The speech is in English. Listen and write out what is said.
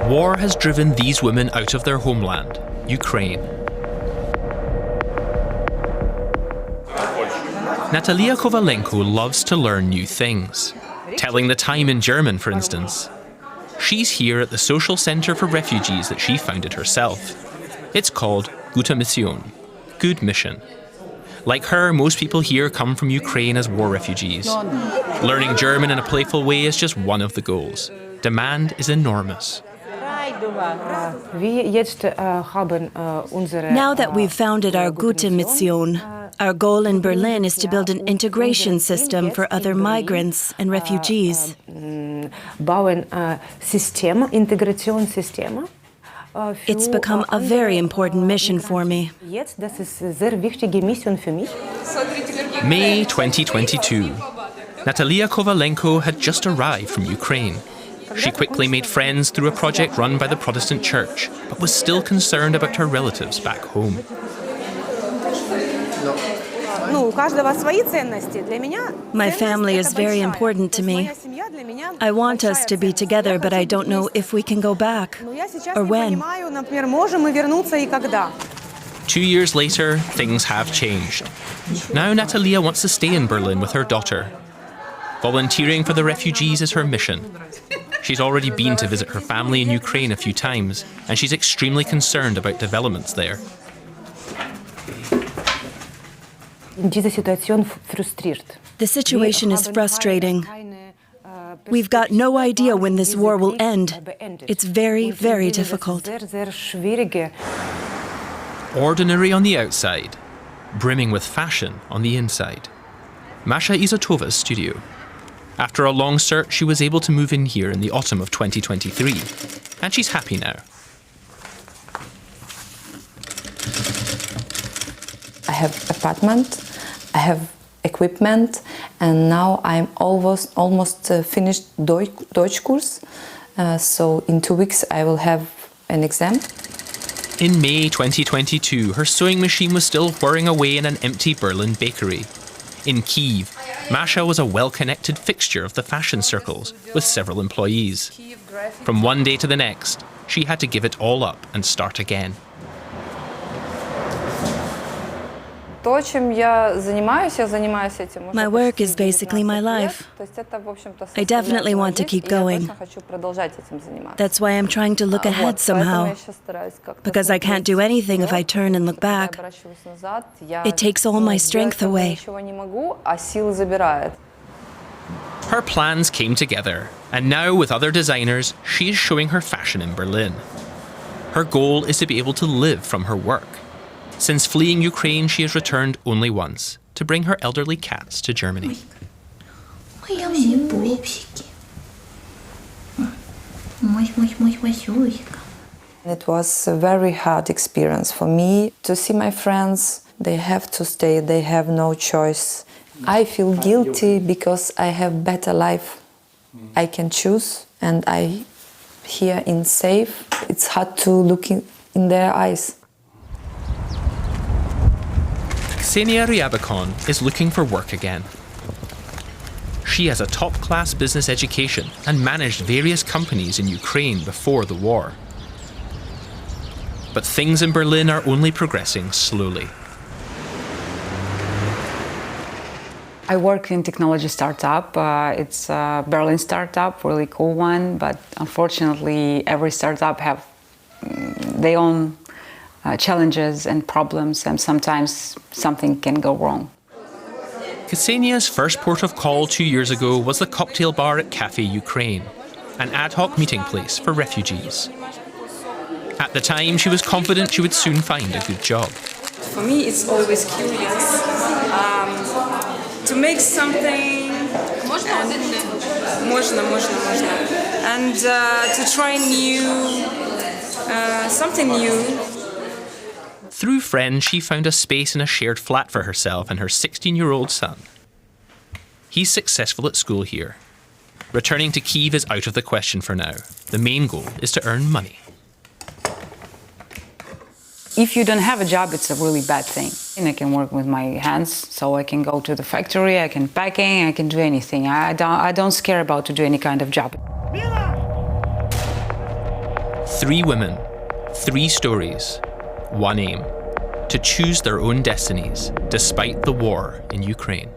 War has driven these women out of their homeland, Ukraine. Natalia Kovalenko loves to learn new things, telling the time in German, for instance. She's here at the social centre for refugees that she founded herself. It's called Gute Mission, Good Mission. Like her, most people here come from Ukraine as war refugees. Learning German in a playful way is just one of the goals. Demand is enormous. Now that we've founded our Gute Mission, our goal in Berlin is to build an integration system for other migrants and refugees. It's become a very important mission for me. May 2022. Natalia Kovalenko had just arrived from Ukraine. She quickly made friends through a project run by the Protestant Church, but was still concerned about her relatives back home. My family is very important to me. I want us to be together, but I don't know if we can go back or when. 2 years later, things have changed. Now Natalia wants to stay in Berlin with her daughter. Volunteering for the refugees is her mission. She's already been to visit her family in Ukraine a few times, and she's extremely concerned about developments there. The situation is frustrating. We've got no idea when this war will end. It's very, very difficult. Ordinary on the outside, brimming with fashion on the inside. Masha Izotova's studio. After a long search, she was able to move in here in the autumn of 2023, and she's happy now. I have apartment, I have equipment, and now I'm almost finished Deutsch course. So in 2 weeks I will have an exam. In May 2022, her sewing machine was still whirring away in an empty Berlin bakery. In Kyiv, Masha was a well-connected fixture of the fashion circles, with several employees. From one day to the next, she had to give it all up and start again. My work is basically my life. I definitely want to keep going. That's why I'm trying to look ahead somehow, because I can't do anything if I turn and look back. It takes all my strength away. Her plans came together, and now with other designers, she is showing her fashion in Berlin. Her goal is to be able to live from her work. Since fleeing Ukraine, she has returned only once, to bring her elderly cats to Germany. It was a very hard experience for me to see my friends. They have to stay, they have no choice. I feel guilty because I have better life. I can choose, and I here in safe. It's hard to look in their eyes. Ksenia Ryabakon is looking for work again. She has a top-class business education and managed various companies in Ukraine before the war. But things in Berlin are only progressing slowly. I work in technology startup. It's a Berlin startup, really cool one, but unfortunately every startup have their own challenges and problems, and sometimes something can go wrong. Ksenia's first port of call 2 years ago was the cocktail bar at Cafe Ukraine, an ad hoc meeting place for refugees. At the time, she was confident she would soon find a good job. For me, it's always curious to make something and to try something new. Through friends, she found a space in a shared flat for herself and her 16-year-old son. He's successful at school here. Returning to Kyiv is out of the question for now. The main goal is to earn money. If you don't have a job, it's a really bad thing. And I can work with my hands, so I can go to the factory, I can packing, I can do anything. I don't scare about to do any kind of job. 3 women, 3 stories, 1 aim: to choose their own destinies despite the war in Ukraine.